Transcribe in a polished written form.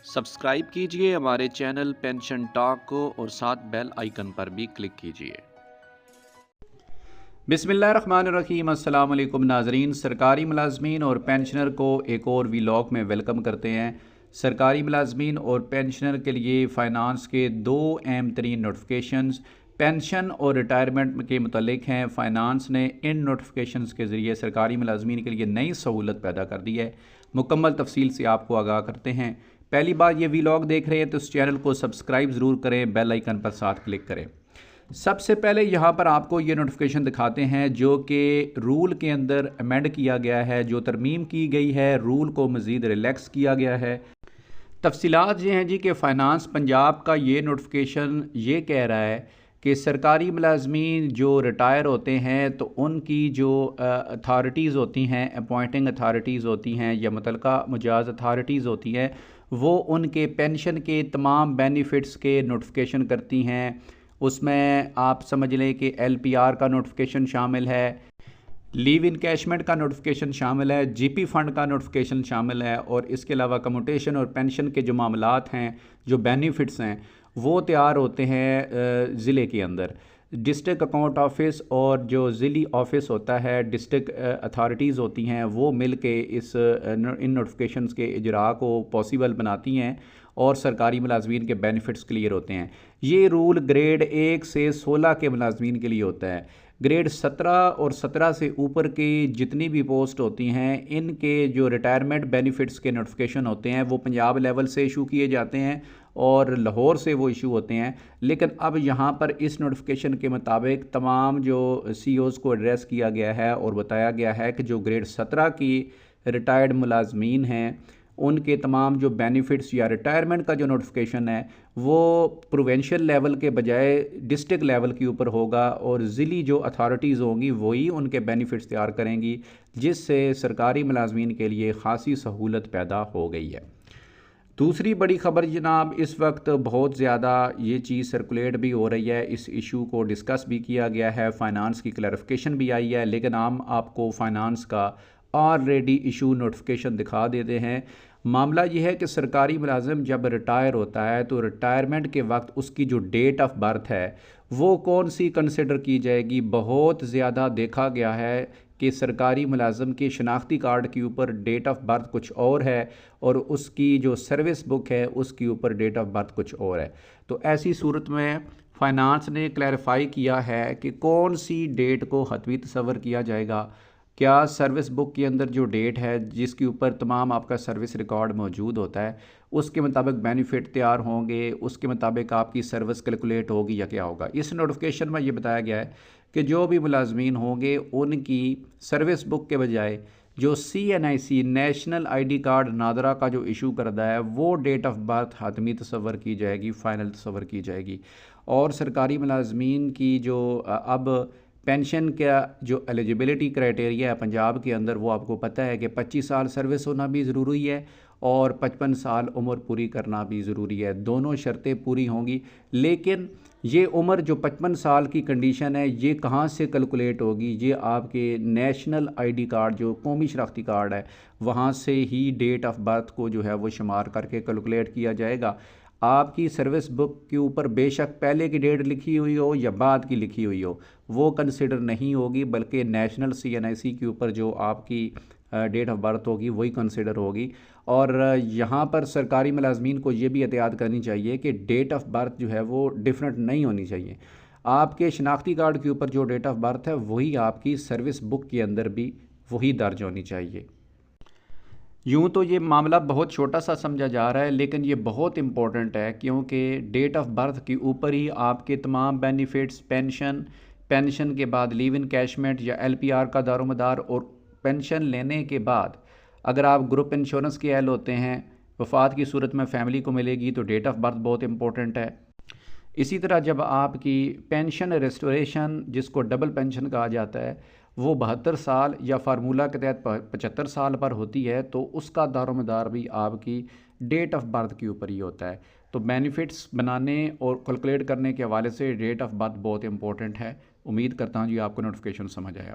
Subscribe कीजिए हमारे channel pension talk को और साथ बेल आइकन पर भी क्लिक कीजिए। बिस्मिल्लाहिर्रहमानिर्रहीम। अस्सलाम वालेकुम नाजरीन, सरकारी मुलाजमीन और पेंशनर को एक और व्लॉग में वेलकम करते हैं। सरकारी मुलाजमीन और पेंशनर के लिए फ़ाइनांस के दो अहम तरीन नोटिफिकेशंस पेंशन और रिटायरमेंट के मुतल्लिक हैं। फ़ाइनांस ने इन नोटिफिकेशंस के ज़रिए सरकारी मुलाजमीन के लिए नई सहूलत पैदा कर दी है। मुकम्मल तफसील से आपको आगाह करते हैं। पहली बार ये व्लॉग देख रहे हैं तो इस चैनल को सब्सक्राइब ज़रूर करें, बेल आइकन पर साथ क्लिक करें। सबसे पहले यहाँ पर आपको ये नोटिफिकेशन दिखाते हैं जो कि रूल के अंदर अमेंड किया गया है, जो तरमीम की गई है, रूल को मज़ीद रिलैक्स किया गया है। तफसीलात ये हैं जी कि फ़ाइनांस पंजाब का ये नोटिफिकेशन ये कह रहा है कि सरकारी मुलाजमीन जो रिटायर होते हैं तो उनकी जो अथॉरिटीज़ होती हैं, अपॉइंटिंग अथॉरिटीज़ होती हैं या मुतलका मुजाज़ अथॉरिटीज़ होती हैं, वो उनके पेंशन के तमाम बेनिफिट्स के नोटिफिकेशन करती हैं। उसमें आप समझ लें कि LPR का नोटिफिकेशन शामिल है, लीव इनकैशमेंट का नोटिफिकेशन शामिल है, GP फ़ंड का नोटिफिकेशन शामिल है और इसके अलावा कम्यूटेशन और पेंशन के जो मामलात हैं, जो बेनिफिट्स हैं, वो तैयार होते हैं ज़िले के अंदर। डिस्ट्रिक्ट अकाउंट ऑफिस और जो ज़िली ऑफिस होता है, डिस्ट्रिक्ट अथॉरिटीज़ होती हैं, वो मिल के इन नोटिफिकेशंस के इजरा को पॉसिबल बनाती हैं और सरकारी मुलाजमीन के बेनिफिट्स क्लियर होते हैं। ये रूल ग्रेड 1 से 16 के मुलाजमीन के लिए होता है। ग्रेड 17 और 17 से ऊपर की जितनी भी पोस्ट होती हैं, इनके जो रिटायरमेंट बेनिफिट्स के नोटिफिकेशन होते हैं वो पंजाब लेवल से इशू किए जाते हैं और लाहौर से वो इशू होते हैं। लेकिन अब यहाँ पर इस नोटिफिकेशन के मुताबिक तमाम जो CEOs को एड्रेस किया गया है और बताया गया है कि जो ग्रेड 17 की रिटायर्ड मुलाजमीन हैं उनके तमाम जो बेनिफिट्स या रिटायरमेंट का जो नोटिफिकेशन है वो प्रोविंशियल लेवल के बजाय डिस्ट्रिक्ट लेवल के ऊपर होगा और ज़िली जो अथॉरिटीज़ होंगी वही उनके बेनिफिट्स तैयार करेंगी, जिससे सरकारी मुलाजमीन के लिए ख़ासी सहूलत पैदा हो गई है। दूसरी बड़ी ख़बर जनाब, इस वक्त बहुत ज़्यादा ये चीज़ सर्कुलेट भी हो रही है, इस इशू को डिस्कस भी किया गया है, फ़ाइनांस की क्लैरिफिकेशन भी आई है, लेकिन हम आपको फ़ाइनांस का ऑलरेडी इशू नोटिफिकेशन दिखा देते हैं। मामला यह है कि सरकारी मुलाजिम जब रिटायर होता है तो रिटायरमेंट के वक्त उसकी जो डेट ऑफ बर्थ है वो कौन सी कंसिडर की जाएगी। बहुत ज़्यादा देखा गया है कि सरकारी मुलाजिम के शनाख्ती कार्ड के ऊपर डेट ऑफ बर्थ कुछ और है और उसकी जो सर्विस बुक है उसके ऊपर डेट ऑफ बर्थ कुछ और है। तो ऐसी सूरत में फ़ाइनांस ने क्लैरिफाई किया है कि कौन सी डेट को हतमी तसव्वुर किया जाएगा। क्या सर्विस बुक के अंदर जो डेट है जिसके ऊपर तमाम आपका सर्विस रिकॉर्ड मौजूद होता है उसके मुताबिक बेनिफिट तैयार होंगे, उसके मुताबिक आपकी सर्विस कैलकुलेट होगी या क्या होगा। इस नोटिफिकेशन में ये बताया गया है कि जो भी मुलाजमीन होंगे उनकी सर्विस बुक के बजाय जो CNIC national ID card NADRA का जो इशू करता है वो डेट ऑफ बर्थ हतमी तसव्वुर की जाएगी, फ़ाइनल तसव्वुर की जाएगी। और सरकारी मुलाजमीन की जो अब पेंशन का जो एलिजिबिलिटी क्राइटेरिया है पंजाब के अंदर, वो आपको पता है कि 25 साल सर्विस होना भी ज़रूरी है और 55 साल उम्र पूरी करना भी ज़रूरी है। दोनों शर्तें पूरी होंगी, लेकिन ये उम्र जो 55 साल की कंडीशन है ये कहाँ से कैलकुलेट होगी, ये आपके नेशनल ID कार्ड जो कौमी शनाख्ती कार्ड है वहाँ से ही डेट ऑफ बर्थ को जो है वो शुमार करके कैलकुलेट किया जाएगा। आपकी सर्विस बुक के ऊपर बेशक पहले की डेट लिखी हुई हो या बाद की लिखी हुई हो वो कंसिडर नहीं होगी, बल्कि नेशनल CNIC के ऊपर जो आपकी डेट ऑफ बर्थ होगी वही कंसिडर होगी। और यहाँ पर सरकारी मुलाजमीन को ये भी एहतियात करनी चाहिए कि डेट ऑफ बर्थ जो है वो डिफरेंट नहीं होनी चाहिए। आपके शनाख्ती कार्ड के ऊपर जो डेट ऑफ बर्थ है वही आपकी सर्विस बुक के अंदर भी वही दर्ज होनी चाहिए। यूँ तो ये मामला बहुत छोटा सा समझा जा रहा है, लेकिन ये बहुत इम्पोर्टेंट है क्योंकि डेट ऑफ बर्थ के ऊपर ही आपके तमाम बेनिफिट्स, पेंशन के बाद लीव इनकैशमेंट या LPR का दारोमदार, और पेंशन लेने के बाद अगर आप ग्रुप इंश्योरेंस के एल होते हैं, वफ़ात की सूरत में फ़ैमिली को मिलेगी तो डेट ऑफ बर्थ बहुत इंपॉर्टेंट है। इसी तरह जब आपकी पेंशन रेस्टोरेशन जिसको डबल पेंशन कहा जाता है वो 72 साल या फार्मूला के तहत 75 साल पर होती है तो उसका दारोमदार भी आपकी डेट ऑफ बर्थ के ऊपर ही होता है। तो बेनिफिट्स बनाने और कैलकुलेट करने के हवाले से डेट ऑफ बर्थ बहुत इंपॉर्टेंट है। उम्मीद करता हूँ जी आपको नोटिफिकेशन समझ आया।